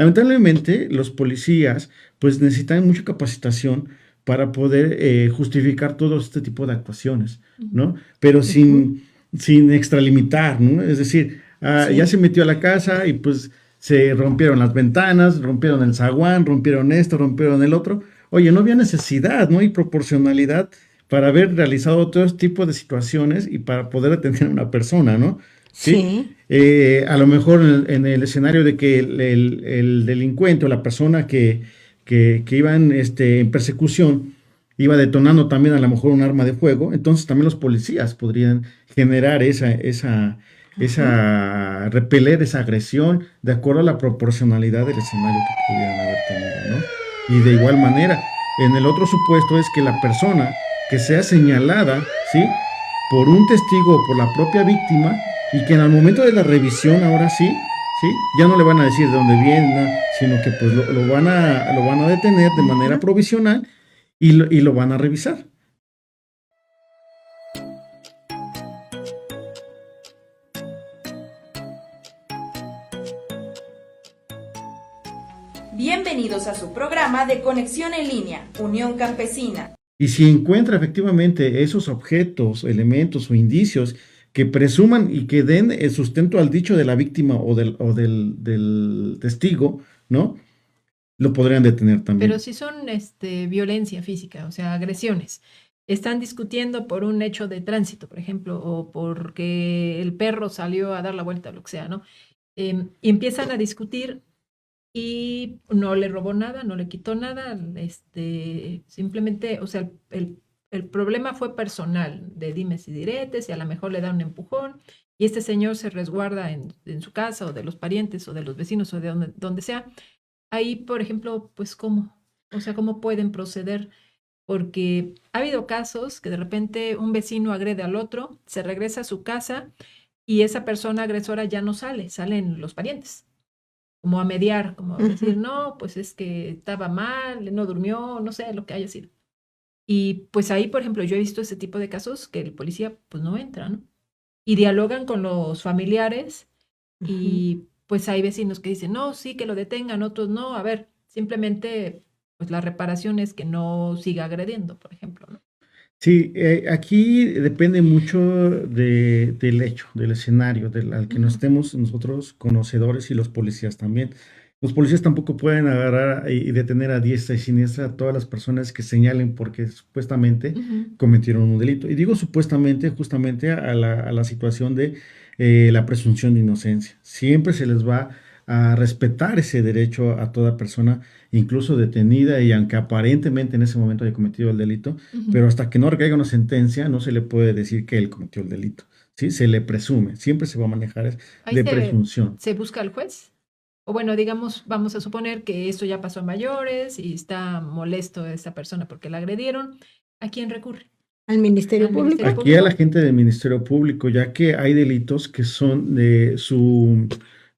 Lamentablemente, los policías pues necesitan mucha capacitación para poder justificar todo este tipo de actuaciones, Ujú. ¿no? Pero Ujú. sin extralimitar, ¿no? Es decir, ya se Sí, metió a la casa y pues se rompieron las ventanas, rompieron el zaguán, rompieron esto, rompieron el otro. Oye, no había necesidad, ¿no? Y proporcionalidad para haber realizado todo este tipo de situaciones y para poder atender a una persona, ¿no? ¿Sí? sí. A lo mejor en el escenario de que el delincuente o la persona que iba en persecución iba detonando también a lo mejor un arma de fuego, entonces también los policías podrían generar Ajá. repeler esa agresión de acuerdo a la proporcionalidad del escenario que pudieran haber tenido, ¿no? Y de igual manera, en el otro supuesto es que la persona que sea señalada, ¿sí? Por un testigo o por la propia víctima y que en el momento de la revisión ahora sí, ¿sí? Ya no le van a decir de dónde viene, ¿no? Sino que pues lo van a detener de manera Ujú. provisional y lo van a revisar. Bienvenidos a su programa de Conexión en Línea, Unión Campesina. Y si encuentra efectivamente esos objetos, elementos o indicios que presuman y que den el sustento al dicho de la víctima del testigo, ¿no? Lo podrían detener Pero también. si son violencia física, o sea, agresiones, están discutiendo por un hecho de tránsito, por ejemplo, o porque el perro salió a dar la vuelta, lo que sea, ¿no? Y empiezan a discutir y no le robó nada, no le quitó nada, simplemente, o sea, el problema fue personal, de dimes y diretes, y a lo mejor le da un empujón, y este señor se resguarda en su casa, o de los parientes, o de los vecinos, o de donde sea. Ahí, por ejemplo, pues cómo, o sea, cómo pueden proceder, porque ha habido casos que de repente un vecino agrede al otro, se regresa a su casa y esa persona agresora ya no sale, salen los parientes, como a mediar, como a decir, Ujú. no, pues es que estaba mal, no durmió, no sé, lo que haya sido. Y pues ahí, por ejemplo, yo he visto ese tipo de casos que el policía pues no entra, ¿no? Y dialogan con los familiares Ujú. y pues hay vecinos que dicen, no, sí, que lo detengan, otros no, a ver, simplemente pues la reparación es que no siga agrediendo, por ejemplo, ¿no? Sí, aquí depende mucho del hecho, del escenario, al que no Ujú, estemos nosotros conocedores y los policías también. Los policías tampoco pueden agarrar y detener a diestra y siniestra a todas las personas que señalen porque supuestamente ujú, cometieron un delito. Y digo supuestamente justamente a la situación de la presunción de inocencia. Siempre se les va a respetar ese derecho a toda persona, incluso detenida y aunque aparentemente en ese momento haya cometido el delito, ujú. pero hasta que no recaiga una sentencia, no se le puede decir que él cometió el delito, ¿sí? Se le presume, siempre se va a manejar Ahí de presunción. se busca al juez. O bueno, digamos, vamos a suponer que esto ya pasó a mayores y está molesto esa persona porque la agredieron. ¿A quién recurre? Al Ministerio ¿Al Ministerio Público. Aquí a la Público? gente del Ministerio Público, ya que hay delitos que son de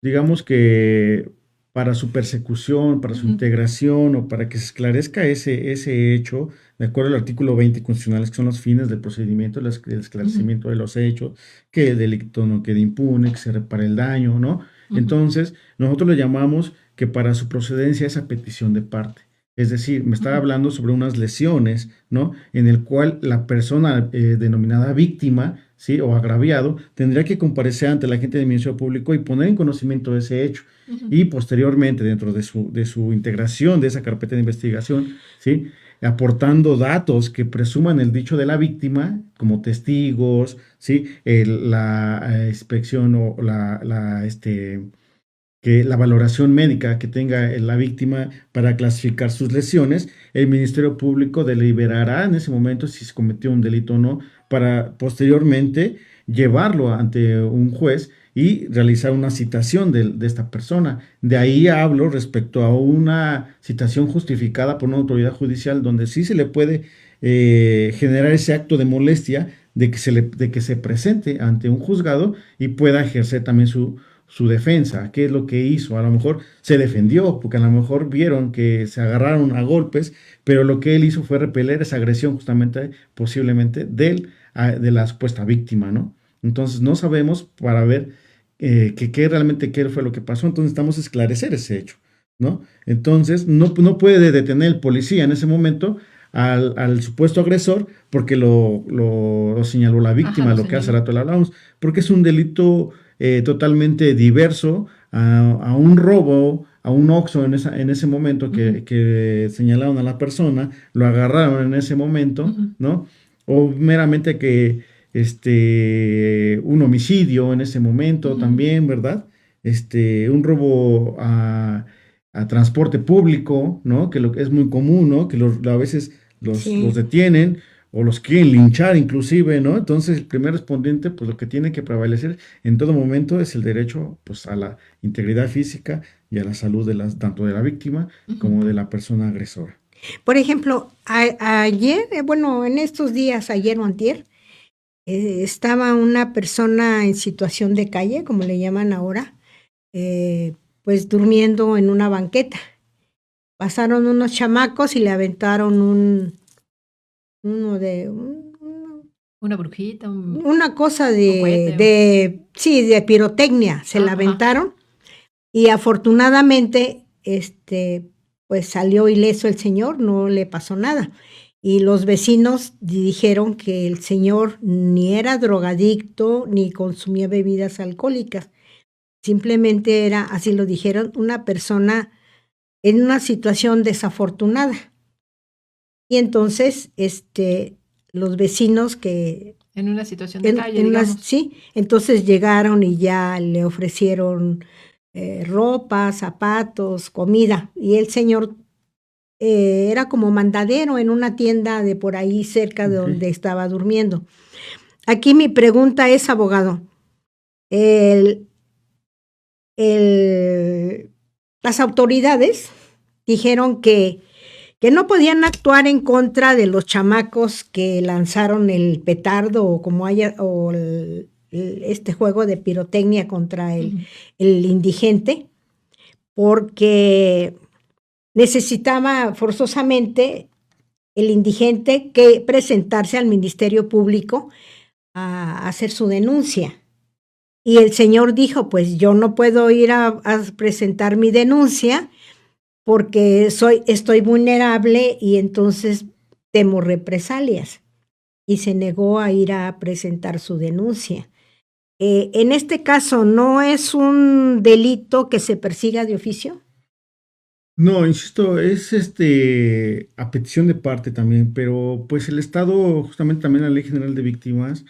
digamos que para su persecución, para su Ujú, integración o para que se esclarezca ese hecho, de acuerdo al artículo 20 constitucional, que son los fines del procedimiento, el ujú, esclarecimiento de los hechos, que el delito no quede impune, que se repare el daño, ¿no? ujú, Entonces, nosotros le llamamos que para su procedencia esa petición de parte. Es decir, me estaba ujú, hablando sobre unas lesiones, ¿no? En el cual la persona denominada víctima, ¿sí? O agraviado, tendría que comparecer ante la gente del Ministerio Público y poner en conocimiento de ese hecho. ujú. Y posteriormente, dentro de su integración de esa carpeta de investigación, ¿sí? Aportando datos que presuman el dicho de la víctima, como testigos, ¿sí? La inspección o que la valoración médica que tenga la víctima para clasificar sus lesiones, el Ministerio Público deliberará en ese momento si se cometió un delito o no, para posteriormente llevarlo ante un juez y realizar una citación de esta persona. De ahí hablo respecto a una citación justificada por una autoridad judicial donde sí se le puede generar ese acto de molestia de que se presente ante un juzgado y pueda ejercer también su defensa, qué es lo que hizo. A lo mejor se defendió, porque a lo mejor vieron que se agarraron a golpes, pero lo que él hizo fue repeler esa agresión justamente, posiblemente, de la supuesta víctima, ¿no? Entonces no sabemos para ver qué realmente qué fue lo que pasó, entonces necesitamos esclarecer ese hecho. ¿no? Entonces, no puede detener el policía en ese momento al supuesto agresor porque lo señaló la Ajá, víctima, lo lo que hace señaló. rato le hablamos, porque es un delito totalmente diverso a un robo, a un Oxxo en ese momento Ujú, que señalaron a la persona, lo agarraron en ese momento, ujú, ¿no? O meramente que un homicidio en ese momento ujú. también, ¿verdad? Un robo a transporte público, ¿no? Que es muy común, ¿no? Que a veces los Sí. detienen o los quieren linchar inclusive, ¿no? Entonces el primer respondiente, pues lo que tiene que prevalecer en todo momento es el derecho, pues, a la integridad física y a la salud tanto de la víctima Ujú. como de la persona agresora. Por ejemplo, ayer, bueno, en estos días, ayer o antier, estaba una persona en situación de calle, como le llaman ahora, pues durmiendo en una banqueta. Pasaron unos chamacos y le aventaron uno de, Una brujita, una cosa un cohete. sí, de pirotecnia, se la Ajá. aventaron y afortunadamente, pues salió ileso el señor, no le pasó nada. Y los vecinos dijeron que el señor ni era drogadicto ni consumía bebidas alcohólicas. Simplemente era, así lo dijeron, una persona en una situación desafortunada. Y entonces, los vecinos que En una situación de calle, digamos. sí, entonces llegaron y ya le ofrecieron ropa, zapatos, comida. Y el señor era como mandadero en una tienda de por ahí cerca de Ok. donde estaba durmiendo. Aquí mi pregunta es, abogado, el, el- las autoridades dijeron que no podían actuar en contra de los chamacos que lanzaron el petardo o como haya, o este juego de pirotecnia contra Ujú. el indigente, porque necesitaba forzosamente el indigente que presentarse al Ministerio Público a hacer su denuncia. Y el señor dijo, pues yo no puedo ir a presentar mi denuncia porque estoy vulnerable y entonces temo represalias. Y se negó a ir a presentar su denuncia. En este caso, ¿no es un delito que se persiga de oficio? No, insisto, es a petición de parte también, pero pues el Estado, justamente también la Ley General de Víctimas,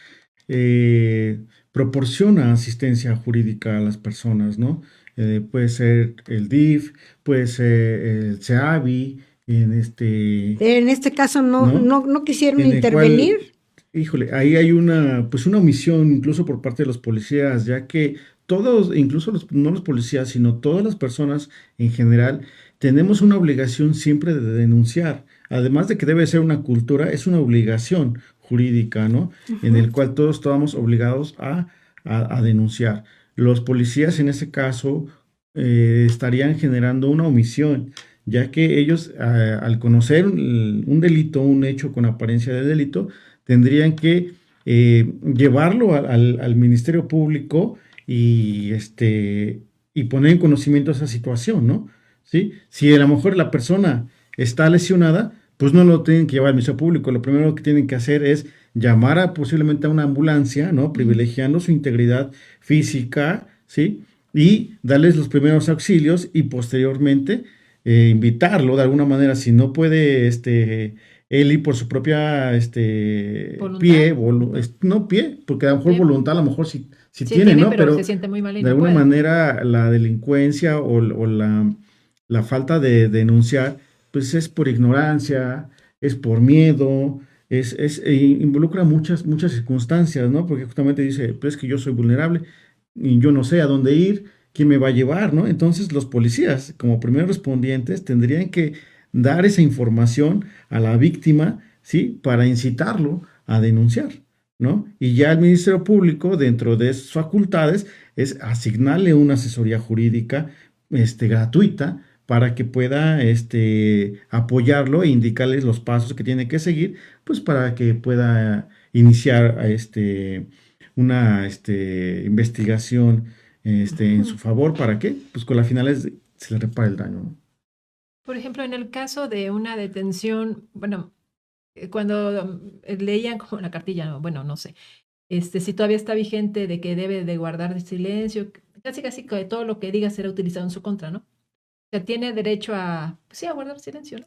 proporciona asistencia jurídica a las personas, ¿no? Puede ser el DIF, puede ser el CEAVI, En este caso, ¿no? no quisieron En el cual, intervenir. híjole, ahí hay pues una omisión incluso por parte de los policías, ya que todos, incluso no los policías, sino todas las personas en general, tenemos una obligación siempre de denunciar. Además de que debe ser una cultura, es una obligación jurídica, ¿no? En Ujú. el cual todos estamos obligados a denunciar. Los policías en ese caso estarían generando una omisión, ya que ellos al conocer un delito, un hecho con apariencia de delito, tendrían que llevarlo al Ministerio Público y poner en conocimiento esa situación, ¿no? ¿Sí? Si a lo mejor la persona está lesionada, pues no lo tienen que llevar al Ministerio Público. Lo primero que tienen que hacer es llamar posiblemente a una ambulancia, ¿no? Ujú. Privilegiando su integridad física, ¿sí? Y darles los primeros auxilios y posteriormente invitarlo de alguna manera, si no puede él ir por su propia Voluntad. No, no pie, porque a lo mejor sí, voluntad, a lo mejor sí sí tiene, tiene, ¿no? pero Pero se siente muy mal y de no alguna puede. manera la delincuencia o la falta de denunciar, pues es por ignorancia, es por miedo, involucra muchas circunstancias, ¿no? Porque justamente dice, pues es que yo soy vulnerable y yo no sé a dónde ir, quién me va a llevar, ¿no? Entonces los policías, como primeros respondientes, tendrían que dar esa información a la víctima, ¿sí? Para incitarlo a denunciar, ¿no? Y ya el Ministerio Público, dentro de sus facultades, es asignarle una asesoría jurídica, gratuita para que pueda, apoyarlo e indicarles los pasos que tiene que seguir, pues para que pueda iniciar, una, investigación, en Ujú. su favor. ¿Para qué? Pues con la finalidad se le repare el daño, ¿no? Por ejemplo, en el caso de una detención, bueno, cuando leían como la cartilla, bueno, no sé, si todavía está vigente de que debe de guardar silencio, casi que todo lo que diga será utilizado en su contra, ¿no? O sea, tiene derecho a, pues sí, a guardar silencio, ¿no?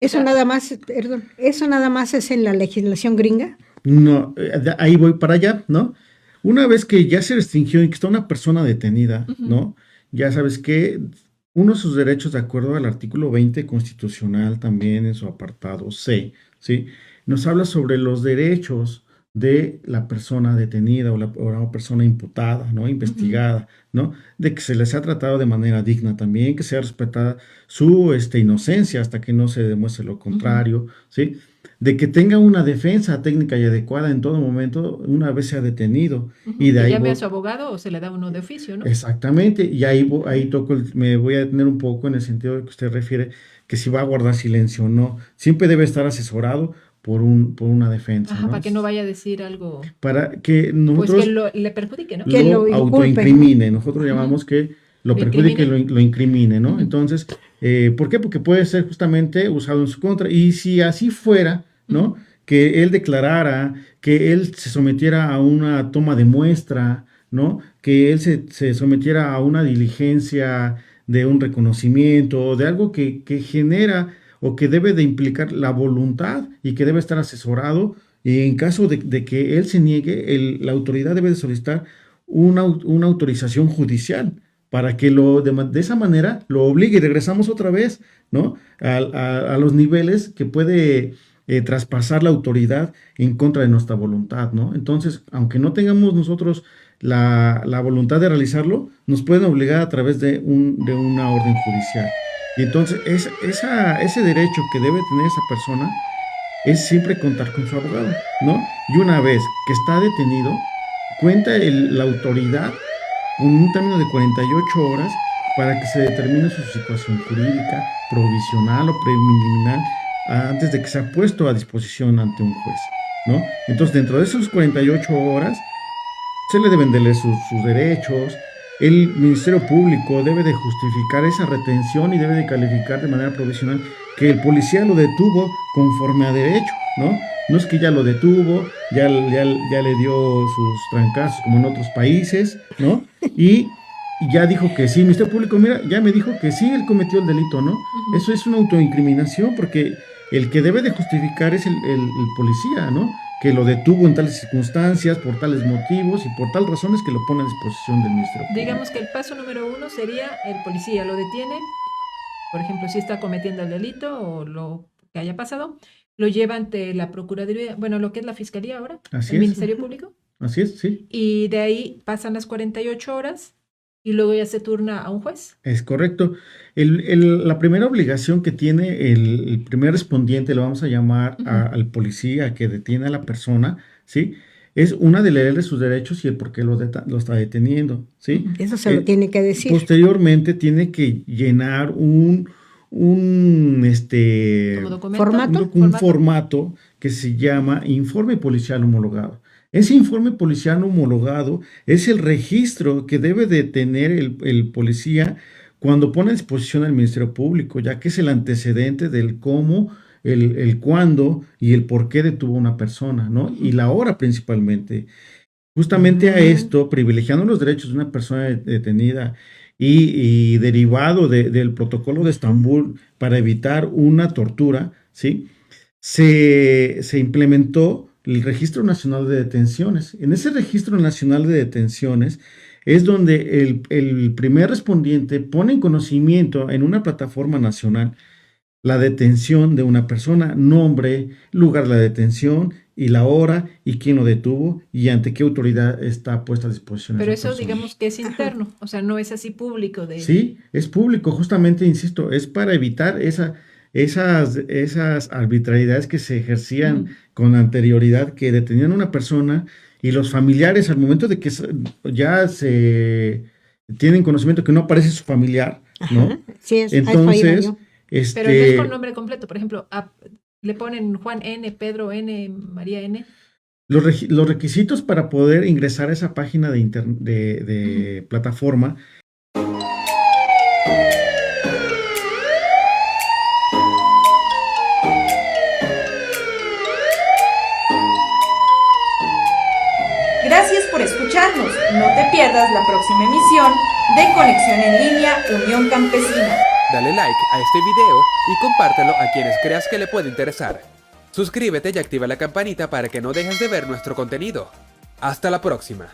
Eso nada más, perdón, eso nada más es en la legislación gringa. No, ahí voy para allá, ¿no? Una vez que ya se restringió y que está una persona detenida, Ujú. ¿no? Ya sabes que uno de sus derechos, de acuerdo al artículo 20 constitucional, también en su apartado C, ¿sí? Nos habla sobre los derechos de la persona detenida o la persona imputada, ¿no? Investigada, ¿no? De que se les ha tratado de manera digna también, que sea respetada su inocencia hasta que no se demuestre lo contrario, ¿sí? De que tenga una defensa técnica y adecuada en todo momento una vez sea detenido. Y de Que ahí llame a su abogado o se le da uno de oficio, ¿no? exactamente, y ahí toco, me voy a detener un poco en el sentido de que usted refiere que si va a guardar silencio o no. Siempre debe estar asesorado por una defensa, Ajá, ¿no? para que no vaya a decir algo, Para que pues que nosotros le perjudique, ¿no? Que lo lo inculpe. autoincrimine. Nosotros Ujú. llamamos que lo ¿Lo perjudique y incrimine? lo incrimine, ¿no? Ujú. Entonces, ¿por qué? Porque puede ser justamente usado en su contra. Y si así fuera, ¿no? Ujú. Que él declarara, que él se sometiera a una toma de muestra, ¿no? Que él se sometiera a una diligencia de un reconocimiento, de algo que genera o que debe de implicar la voluntad y que debe estar asesorado. Y en caso de que él se niegue, la autoridad debe de solicitar una autorización judicial para que de esa manera lo obligue y regresamos otra vez, ¿no? A los niveles que puede traspasar la autoridad en contra de nuestra voluntad, ¿no? Entonces, aunque no tengamos nosotros la voluntad de realizarlo, nos pueden obligar a través de una orden judicial. Y entonces, ese derecho que debe tener esa persona es siempre contar con su abogado, ¿no? Y una vez que está detenido, cuenta la autoridad con un término de 48 horas para que se determine su situación jurídica, provisional o preliminar, antes de que sea puesto a disposición ante un juez, ¿no? Entonces, dentro de esas 48 horas, se le deben de leer sus derechos. El Ministerio Público debe de justificar esa retención y debe de calificar de manera provisional que el policía lo detuvo conforme a derecho, ¿no? No es que ya lo detuvo, ya le dio sus trancazos como en otros países, ¿no? Y ya dijo que sí, el Ministerio Público, mira, ya me dijo que sí, él cometió el delito, ¿no? Ujú. Eso es una autoincriminación porque el que debe de justificar es el policía, ¿no? Que lo detuvo en tales circunstancias, por tales motivos y por tal razones que lo pone a disposición del Ministerio Público. Digamos que el paso número 1 sería el policía lo detiene, por ejemplo, si está cometiendo el delito o lo que haya pasado, lo lleva ante la Procuraduría, bueno, lo que es la Fiscalía ahora, Así el es, Ministerio Público, así es, sí, y de ahí pasan las 48 horas y luego ya se turna a un juez. es correcto. La primera obligación que tiene el primer respondiente, lo vamos a llamar Ujú. al policía que detiene a la persona, ¿sí? Es una de leerle sus derechos y el por qué lo está deteniendo, ¿sí? Ujú. Eso se lo tiene que decir. Posteriormente tiene que llenar un Como documento. ¿Formato? un formato que se llama informe policial homologado. Ese informe policial homologado es el registro que debe de tener el policía cuando pone a disposición al Ministerio Público, ya que es el antecedente del cómo, el cuándo y el por qué detuvo a una persona, ¿no? Y la hora principalmente. Justamente a esto, privilegiando los derechos de una persona detenida y derivado del protocolo de Estambul para evitar una tortura, ¿sí? Se implementó el Registro Nacional de Detenciones. En ese Registro Nacional de Detenciones es donde el primer respondiente pone en conocimiento en una plataforma nacional la detención de una persona, nombre, lugar de la detención y la hora y quién lo detuvo y ante qué autoridad está puesta a disposición Pero esa eso persona. digamos que es interno, o sea, no es así público de... Sí, es público, justamente, insisto, es para evitar esas arbitrariedades que se ejercían Ujú. con anterioridad, que detenían a una persona y los familiares al momento de que ya se tienen conocimiento que no aparece su familiar, ¿no? Ajá, sí, a eso iba Entonces, yo. Pero no es con este, nombre completo, por ejemplo, le ponen Juan N, Pedro N, María N. los requisitos para poder ingresar a esa página de plataforma escucharnos. No te pierdas la próxima emisión de Conexión en Línea Unión Campesina. Dale like a este video y compártelo a quienes creas que le puede interesar. Suscríbete y activa la campanita para que no dejes de ver nuestro contenido. Hasta la próxima.